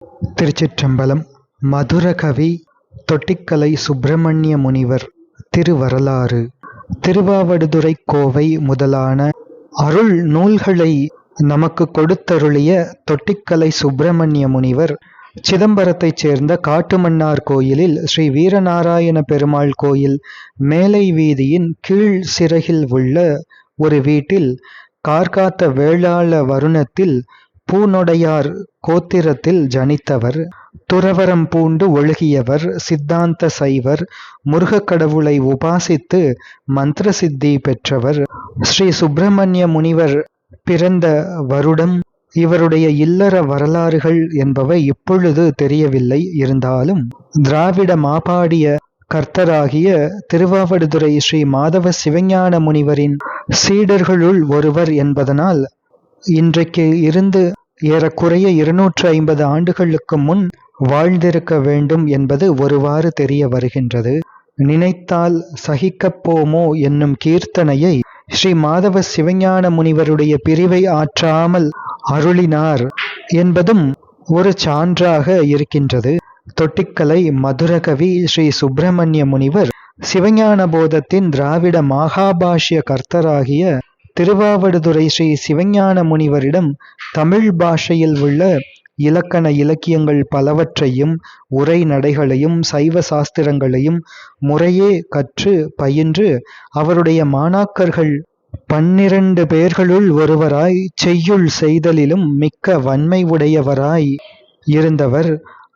திருச்சிற்றம்பலம். மதுரகவி தொட்டிக்கலை சுப்பிரமணிய முனிவர் திருவரலாறு. திருவாவடுதுறைக் கோவை முதலான அருள் நூல்களை நமக்கு கொடுத்தருளிய தொட்டிக்கலை சுப்பிரமணிய முனிவர் சிதம்பரத்தைச் சேர்ந்த காட்டுமன்னார் கோயிலில் ஸ்ரீ வீரநாராயண பெருமாள் கோயில் மேலை வீதியின் கீழ் சிறகில் உள்ள ஒரு வீட்டில் கார்காத்த வேளாள வருணத்தில் பூனொடையார் கோத்திரத்தில் ஜனித்தவர். துறவறம் பூண்டு ஒழுகியவர். சித்தாந்த சைவர். முருகக் கடவுளை உபாசித்து மந்திர சித்தி பெற்றவர். ஸ்ரீ சுப்பிரமணிய முனிவர் பிறந்த வருடம், இவருடைய இல்லற வரலாறுகள் என்பவை இப்பொழுது தெரியவில்லை. இருந்தாலும் திராவிட மாபாடிய கர்த்தராகிய திருவாவடுதுறை ஸ்ரீ மாதவ சிவஞான முனிவரின் சீடர்களுள் ஒருவர் என்பதனால் இன்றைக்கு இருந்து ஏறக்குறைய 250 ஆண்டுகளுக்கு முன் வாழ்ந்திருக்க வேண்டும் என்பது ஒருவாறு தெரிய வருகின்றது. நினைத்தால் சகிக்கப் போமோ என்னும் கீர்த்தனையை ஸ்ரீ மாதவ சிவஞான முனிவருடைய பிரிவை ஆற்றாமல் அருளினார் என்பதும் ஒரு சான்றாக இருக்கின்றது. தொட்டிக்கலை மதுரகவி ஸ்ரீ சுப்பிரமணிய முனிவர் சிவஞான போதத்தின் திராவிட மகாபாஷ்ய கர்த்தராகிய திருவாவடுதுறை ஸ்ரீ சிவஞான முனிவரிடம் தமிழ் பாஷையில் உள்ள இலக்கண இலக்கியங்கள் பலவற்றையும் உரைநடைகளையும் சைவ சாஸ்திரங்களையும் முறையே கற்று பயின்று அவருடைய மாணாக்கர்கள் 12 பேர்களுள் ஒருவராய் செய்யுள் செய்தலிலும் மிக்க வன்மை உடையவராய் இருந்தவர்.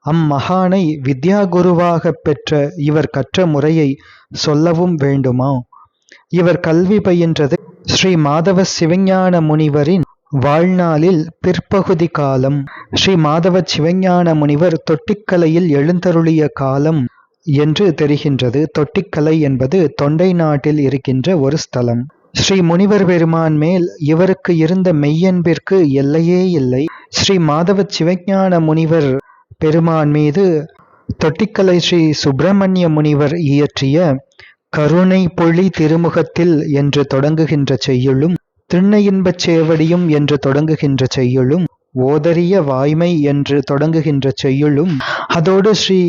அம்மகானை வித்யாகுருவாகப் பெற்ற இவர் கற்ற முறையை சொல்லவும் வேண்டுமா? இவர் கல்வி பயின்றது ஸ்ரீ மாதவ சிவஞான முனிவரின் வாழ்நாளில் பிற்பகுதி காலம். ஸ்ரீ மாதவ சிவஞான முனிவர் தொட்டிக்கலையில் எழுந்தருளிய காலம் என்று தெரிகின்றது. தொட்டிக்கலை என்பது தொண்டை நாட்டில் இருக்கின்ற ஒரு ஸ்தலம். ஸ்ரீ முனிவர் பெருமான் மேல் இவருக்கு இருந்த மெய்யன்பிற்கு எல்லையே இல்லை. ஸ்ரீ மாதவ சிவஞான முனிவர் பெருமான் மீது தொட்டிக்கலை ஸ்ரீ சுப்பிரமணிய முனிவர் இயற்றிய கருணை பொழி திருமுகத்தில் என்று தொடங்குகின்ற செய்யுளும், திண்ணையின்பச் சேவடியும் என்று தொடங்குகின்ற செய்யுளும், ஓதரிய வாய்மை என்று தொடங்குகின்ற செய்யுளும், அதோடு ஸ்ரீ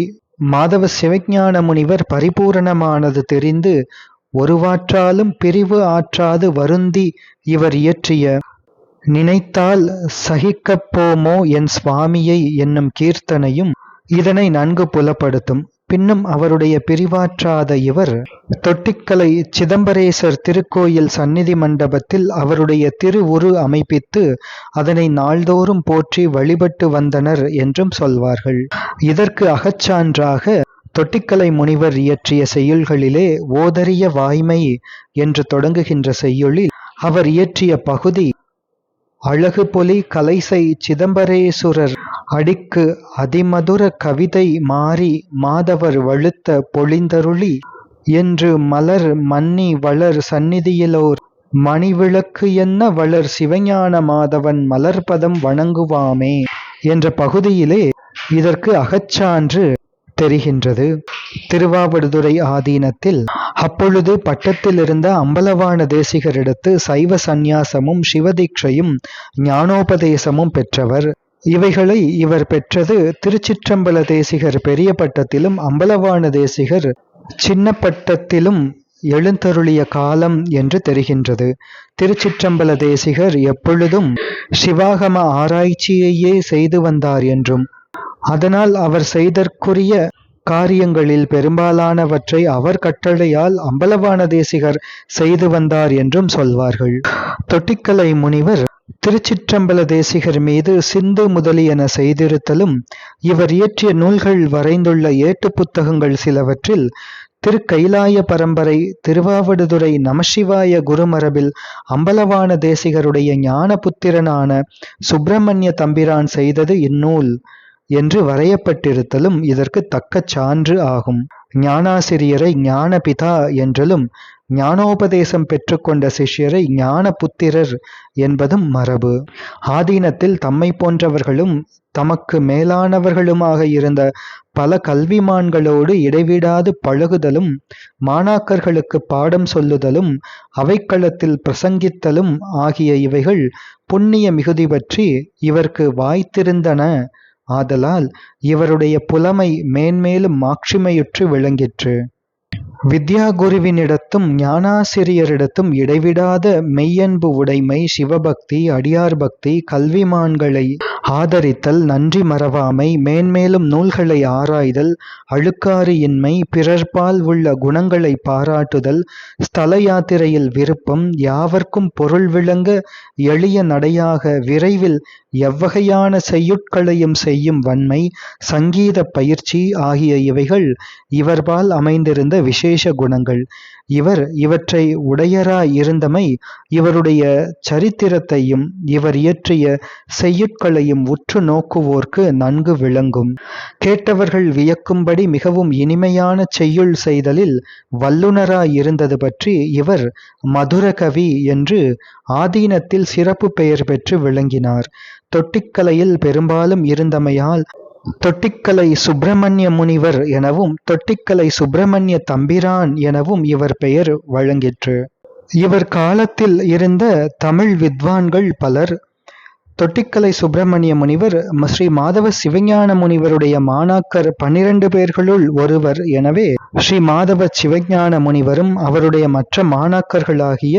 மாதவ சிவஞான முனிவர் பரிபூரணமானது தெரிந்து ஒருவாற்றாலும் பிரிவு ஆற்றாது வருந்தி இவர் இயற்றிய நினைத்தால் சகிக்கப் போமோ என் சுவாமியை என்னும் கீர்த்தனையும் இதனை நன்கு புலப்படுத்தும். பின்னும் அவருடைய பிரிவாற்றாத இவர் தொட்டிக்கலை சிதம்பரேசர் திருக்கோயில் சந்நிதி மண்டபத்தில் அவருடைய திருவுரு அமைப்பித்து அதனை நாள்தோறும் போற்றி வழிபட்டு வந்தனர் என்றும் சொல்வார்கள். இதற்கு அகச்சான்றாக தொட்டிக்கலை முனிவர் இயற்றிய செய்யுள்களிலே ஓதரிய வாய்மை என்று தொடங்குகின்ற செய்யுளில் அவர் இயற்றிய பகுதி அழகு பொலி கலைசை சிதம்பரேசுரர் அடிக்கு அதிமதுர கவிதை மாறி மாதவர் வழுத்த பொழிந்தருளி என்று மலர் மன்னி வளர் சந்நிதியிலோர் மணிவிளக்கு என்ன வளர் சிவஞான மாதவன் மலர்பதம் வணங்குவாமே என்ற பகுதியிலே இதற்கு அகச்சான்று தெரிகின்றது. திருவாவடுதுறை ஆதீனத்தில் அப்பொழுது பட்டத்தில் இருந்த அம்பலவான தேசிகரிடத்து சைவ சந்நியாசமும் சிவதீட்சையும் ஞானோபதேசமும் பெற்றவர். இவைகளை இவர் பெற்றது திருச்சிற்றம்பல தேசிகர் பெரிய பட்டத்திலும் அம்பலவான தேசிகர் சின்ன பட்டத்திலும் எழுந்தருளிய காலம் என்று தெரிகின்றது. திருச்சிற்றம்பல தேசிகர் எப்பொழுதும் சிவாகம ஆராய்ச்சியையே செய்து வந்தார் என்றும் அதனால் அவர் செய்தற்குரிய காரியங்களில் பெரும்பாலானவற்றை அவர் கட்டளையால் அம்பலவான தேசிகர் செய்து வந்தார் என்றும் சொல்வார்கள். தொட்டிக்கலை முனிவர் திருச்சிற்றம்பல தேசிகர் மீது சிந்து முதலியன செய்திருத்தலும் இவர் இயற்றிய நூல்கள் வரைந்துள்ள ஏட்டு புத்தகங்கள் சிலவற்றில் திருக்கைலாய பரம்பரை திருவாவடுதுறை நமசிவாய குருமரபில் அம்பலவான தேசிகருடைய ஞான புத்திரனான சுப்பிரமணிய தம்பிரான் செய்தது இந்நூல் என்று வரையப்பட்டிருத்தலும் இதற்கு தக்க சான்று ஆகும். ஞானாசிரியரை ஞானபிதா என்றலும் ஞானோபதேசம் பெற்றுக்கொண்ட சிஷ்யரை ஞான புத்திரர் என்பதும் மரபு. ஆதீனத்தில் தம்மை போன்றவர்களும் தமக்கு மேலானவர்களுமாக இருந்த பல கல்விமான்களோடு இடைவிடாது பழகுதலும் மாணாக்கர்களுக்கு பாடம் சொல்லுதலும் அவைக்களத்தில் பிரசங்கித்தலும் ஆகிய இவைகள் புண்ணிய மிகுதி பற்றி இவர்க்கு வாய்த்திருந்தன ஆதலால் இவருடைய புலமை மேன்மேலும் மாட்சிமையுற்று விளங்கிற்று. வித்யாகுருவினிடத்தும் ஞானாசிரியரிடத்தும் இடைவிடாத மெய்யன்பு உடைமை, சிவபக்தி, அடியார் பக்தி, கல்விமான்களை ஆதரித்தல், நன்றி மறவாமை, மேன்மேலும் நூல்களை ஆராய்தல், அழுக்காறு இன்மை, பிறர்பால் உள்ள குணங்களை பாராட்டுதல், ஸ்தல யாத்திரையில் விருப்பம், யாவர்க்கும் பொருள் விளங்க எளிய நடையாக விரைவில் எவ்வகையான செய்யுட்களையும் செய்யும் வன்மை, சங்கீத பயிற்சி ஆகிய இவைகள் இவர்பால் அமைந்திருந்த விசேஷ குணங்கள். இவர் இவற்றை உடையராய் இருந்தமை இவருடைய சரித்திரத்தையும் இவர் இயற்றிய செய்யுட்களையும் உற்று நோக்குவோர்க்கு நன்கு விளங்கும். கேட்டவர்கள் வியக்கும்படி மிகவும் இனிமையான செய்யுள் செய்தலில் வல்லுனராய் இருந்தது பற்றி இவர் மதுரகவி என்று ஆதீனத்தில் சிறப்பு பெயர் பெற்று விளங்கினார். தொட்டிக்கலையில் பெரும்பாலும் இருந்தமையால் தொட்டிக்கலை சுப்பிரமணிய முனிவர் எனவும் தொட்டிக்கலை சுப்பிரமணிய தம்பிரான் எனவும் இவர் பெயர் வழங்கிற்று. இவர் காலத்தில் இருந்த தமிழ் வித்வான்கள் பலர் தொட்டிக்கலை சுப்பிரமணிய முனிவர் ஸ்ரீ மாதவ சிவஞான முனிவருடைய மாணாக்கர் 12 பேர்களுள் ஒருவர். எனவே ஸ்ரீ மாதவ சிவஞான முனிவரும் அவருடைய மற்ற மாணாக்கர்களாகிய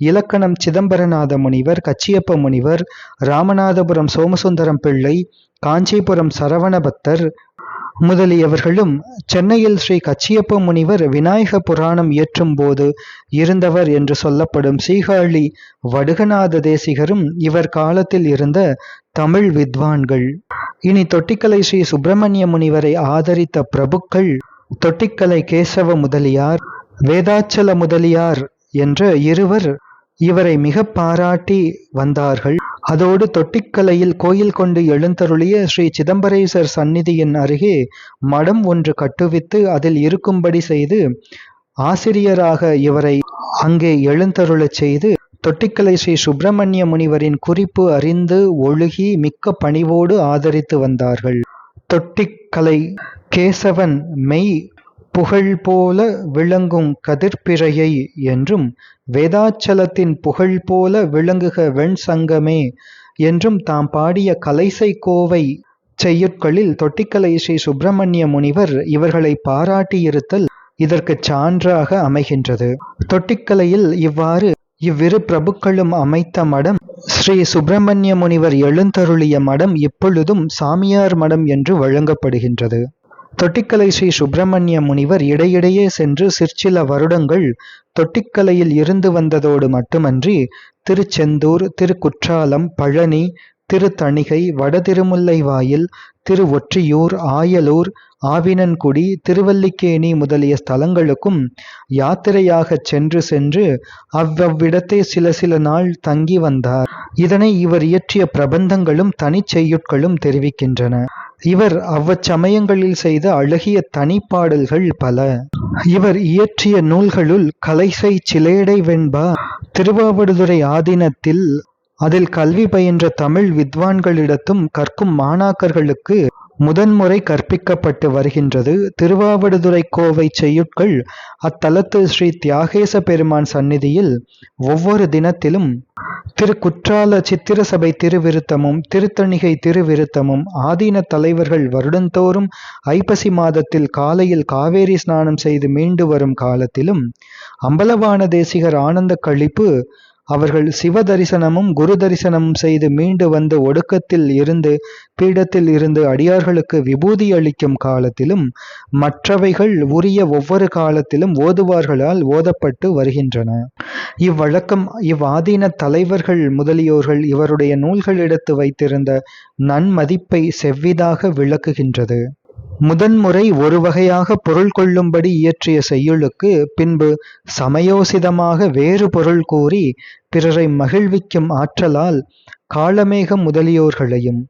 இலக்கணம் சிதம்பரநாத முனிவர், கச்சியப்ப முனிவர், ராமநாதபுரம் சோமசுந்தரம் பிள்ளை, காஞ்சிபுரம் சரவணபத்தர் முதலியவர்களும் சென்னையில் ஸ்ரீ கச்சியப்ப முனிவர் விநாயக புராணம் இயற்றும் போது இருந்தவர் என்று சொல்லப்படும் சீகாழி வடுகநாத தேசிகரும் இவர் காலத்தில் இருந்த தமிழ் வித்வான்கள். இனி தொட்டிக்கலை ஸ்ரீ சுப்பிரமணிய முனிவரை ஆதரித்த பிரபுக்கள் தொட்டிக்கலை கேசவ முதலியார், வேதாச்சல முதலியார் என்ற இருவர் இவரை மிக பாராட்டி வந்தார்கள். அதோடு தொட்டிக்கலையில் கோயில் கொண்டு எழுந்தருளிய ஸ்ரீ சிதம்பரேசர் சந்நிதியின் அருகே மடம் ஒன்று கட்டுவித்து அதில் இருக்கும்படி செய்து ஆசிரியராக இவரை அங்கே எழுந்தருளச் செய்து தொட்டிக்கலை ஸ்ரீ சுப்பிரமணிய முனிவரின் குறிப்பு அறிந்து ஒழுகி மிக்க பணிவோடு ஆதரித்து வந்தார்கள். தொட்டிக்கலை கேசவன் மெய் புகழ் போல விளங்கும் கதிர்பிறையை என்றும், வேதாச்சலத்தின் புகழ் போல விளங்குக வெண் சங்கமே என்றும் தாம் பாடிய கலைசை கோவை செய்யுட்களில் தொட்டிக்கலை ஸ்ரீ சுப்பிரமணிய முனிவர் இவர்களை பாராட்டியிருத்தல் இதற்கு சான்றாக அமைகின்றது. தொட்டிக்கலையில் இவ்விரு பிரபுக்களும் அமைத்த மடம் ஸ்ரீ சுப்பிரமணிய முனிவர் எழுந்தருளிய மடம் இப்பொழுதும் சாமியார் மடம் என்று வழங்கப்படுகின்றது. தொட்டிக்கலை ஸ்ரீ சுப்பிரமணிய முனிவர் இடையிடையே சென்று சிற்சில வருடங்கள் தொட்டிக்கலையில் இருந்து வந்ததோடு மட்டுமன்றி திருச்செந்தூர், திருக்குற்றாலம், பழனி, திருத்தணிகை, வடதிருமுல்லைவாயில், திருவொற்றியூர், ஆயலூர், ஆவினன்குடி, திருவல்லிக்கேணி முதலிய ஸ்தலங்களுக்கும் யாத்திரையாகச் சென்று அவ்வவ்விடத்தே சில நாள் தங்கி வந்தார். இதனை இவர் இயற்றிய பிரபந்தங்களும் தனிச் செய்யுட்களும் தெரிவிக்கின்றன. இவர் அவ்வச்சமயங்களில் செய்த அழகிய தனிப்பாடல்கள் பல. இவர் இயற்றிய நூல்களுள் கலைசை சிலேடை வெண்பா திருவாவடுதுறை ஆதீனத்தில் அதில் கல்வி பயின்ற தமிழ் வித்வான்களிடத்தும் கற்கும் மாணாக்கர்களுக்கு முதன்முறை கற்பிக்கப்பட்டு வருகின்றது. திருவாவடுதுறை கோவை செய்யுட்கள் அத்தலத்து ஸ்ரீ தியாகேச பெருமான் சந்நிதியில் ஒவ்வொரு தினத்திலும் திருக்குற்றால சித்திர சபை திருவிருத்தமும் திருத்தணிகை திருவிருத்தமும் ஆதீன தலைவர்கள் வருடந்தோறும் ஐப்பசி மாதத்தில் காலையில் காவேரி ஸ்நானம் செய்து மீண்டு வரும் காலத்திலும் அம்பலவான தேசிகர் ஆனந்த கழிப்பு அவர்கள் சிவ தரிசனமும் குரு தரிசனமும் செய்து மீண்டு வந்து ஒடுக்கத்தில் இருந்து பீடத்தில் இருந்து அடியார்களுக்கு விபூதி அளிக்கும் காலத்திலும் மற்றவைகள் உரிய ஒவ்வொரு காலத்திலும் ஓதுவார்களால் ஓதப்பட்டு வருகின்றன. இவ்வழக்கம் இவ்வாதீன தலைவர்கள் முதலியோர்கள் இவருடைய நூல்களிடத்து வைத்திருந்த நன்மதிப்பை செவ்விதாக விளக்குகின்றது. முதன்முறை ஒரு வகையாக பொருள் கொள்ளும்படி இயற்றிய செய்யுளுக்கு பின்பு சமயோசிதமாக வேறு பொருள் கூறி பிறரை மகிழ்விக்கும் ஆற்றலால் காளமேகம் முதலியோர்களையும்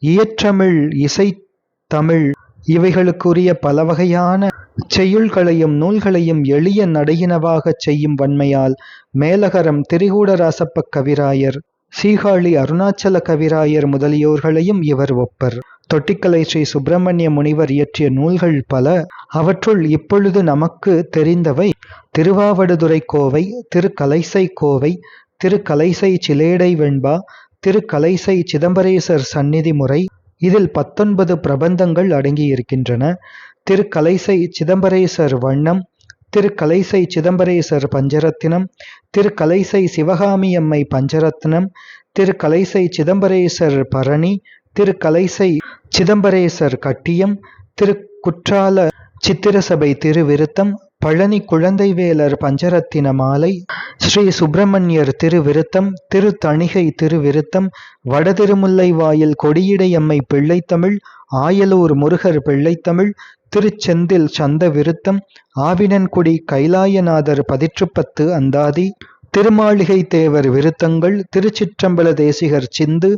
இயற்றமிழ், இசைத்தமிழ் இவைகளுக்குரிய பல வகையான செய்யுள்களையும் நூல்களையும் எளிய நடையினவாகச் செய்யும் வன்மையால் மேலகரம் திரிகூடராசப்ப கவிராயர், சீகாழி அருணாச்சல கவிராயர் முதலியோர்களையும் இவர் ஒப்பர். தொட்டிக்கலை ஸ்ரீ சுப்பிரமணிய முனிவர் இயற்றிய நூல்கள் பல. அவற்றுள் இப்பொழுது நமக்கு தெரிந்தவை திருவாவடுதுறை கோவை, திருக்கலைசை கோவை, திருக்கலைசை சிலேடை வெண்பா, திருக்கலைசை சிதம்பரேசர் சந்நிதி முறை, இதில் 19 பிரபந்தங்கள் அடங்கியிருக்கின்றன. திரு கலைசை சிதம்பரேசர் வண்ணம், திரு கலைசை சிதம்பரேசர் பஞ்சரத்தினம், திரு கலைசை சிவகாமியம்மை பஞ்சரத்னம், திரு கலைசை சிதம்பரேசர் பரணி, திரு கலைசை சிதம்பரேசர் கட்டியம், திரு குற்றால சித்திரசபை திருவிருத்தம், பழனி குழந்தைவேலர் பஞ்சரத்தின மாலை, ஸ்ரீ சுப்பிரமணியர் திருவிருத்தம், திரு தணிகை திருவிருத்தம், வடதிருமுல்லைவாயில் கொடியிடையம்மை பிள்ளைத்தமிழ், ஆயலூர் முருகர் பிள்ளைத்தமிழ், திருச்செந்தில் சந்த விருத்தம், ஆவினன்குடி கைலாயநாதர் 10 அந்தாதி, திருமாளிகை தேவர் விருத்தங்கள், திருச்சிற்றம்பல தேசிகர் சிந்து,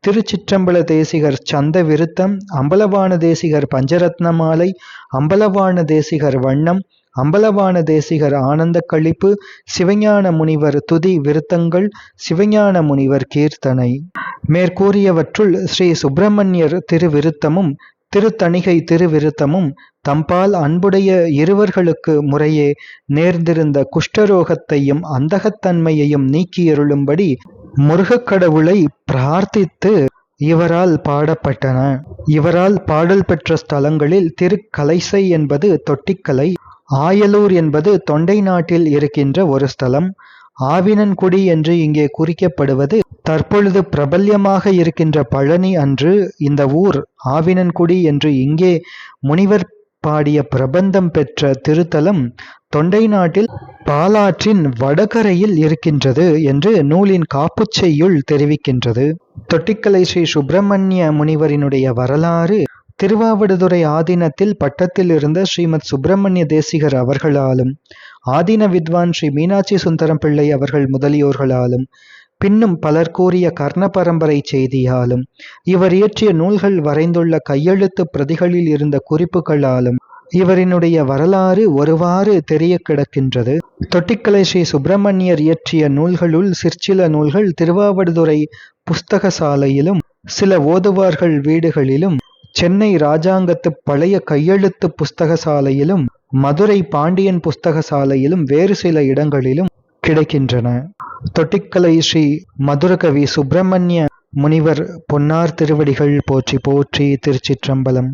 திருச்சிற்றம்பல தேசிகர் சந்த விருத்தம், அம்பலவான தேசிகர் பஞ்சரத்ன மாலை, அம்பலவான தேசிகர் வண்ணம், அம்பலவான தேசிகர் ஆனந்த களிப்பு, சிவஞான முனிவர் துதி விருத்தங்கள், சிவஞான முனிவர் கீர்த்தனை. மேற்கூறியவற்றுள் ஸ்ரீ சுப்பிரமணியர் திருவிருத்தமும் திருத்தணிகை திருவிருத்தமும் தம்பால் அன்புடைய இருவர்களுக்கு முறையே நேர்ந்திருந்த குஷ்டரோகத்தையும் அந்தகத்தன்மையையும் நீக்கியருளும்படி முருகக் கடவுளை பிரார்த்தித்து இவரால் பாடப்பட்டன. இவரால் பாடல் பெற்ற ஸ்தலங்களில் திரு கலைசை என்பது தொட்டிக்கலை, ஆயலூர் என்பது தொண்டை நாட்டில் இருக்கின்ற ஒரு ஸ்தலம், ஆவினன்குடி என்று இங்கே குறிக்கப்படுவது தற்பொழுது பிரபல்யமாக இருக்கின்ற பழனி அன்று இந்த ஊர் ஆவினன்குடி என்று இங்கே முனிவர் பாடிய பிரபந்தம் பெற்ற திருத்தலம் தொண்டை நாட்டில் பாலாற்றின் வடகரையில் இருக்கின்றது என்று நூலின் காப்புச்செய்யுள் தெரிவிக்கின்றது. தொட்டிக்கலை ஸ்ரீ சுப்பிரமணிய முனிவரினுடைய வரலாறு திருவாவடுதுறை ஆதீனத்தில் பட்டத்தில் இருந்த ஸ்ரீமத் சுப்பிரமணிய தேசிகர் அவர்களாலும், ஆதீன வித்வான் ஸ்ரீ மீனாட்சி சுந்தரம் பிள்ளை அவர்கள் முதலியோர்களாலும், பின்னும் பலர் கூறிய கர்ண பரம்பரை செய்தியாலும், இவர் இயற்றிய நூல்கள் வரைந்துள்ள கையெழுத்து பிரதிகளில் இருந்த குறிப்புகளாலும் இவரினுடைய வரலாறு ஒருவாறு தெரிய கிடக்கின்றது. தொட்டிக்கலை ஸ்ரீ சுப்பிரமணியர் இயற்றிய நூல்களுள் சிற்சில நூல்கள் திருவாவடுதுறை புஸ்தக சாலையிலும், சில ஓதுவார்கள் வீடுகளிலும், சென்னை ராஜாங்கத்து பழைய கையெழுத்து புஸ்தக சாலையிலும், மதுரை பாண்டியன் புஸ்தக சாலையிலும் வேறு சில இடங்களிலும் கிடைக்கின்றன. தொட்டிக்கலை ஸ்ரீ மதுரகவி சுப்பிரமணிய முனிவர் பொன்னார் திருவடிகள் போற்றி போற்றி. திருச்சிற்றம்பலம்.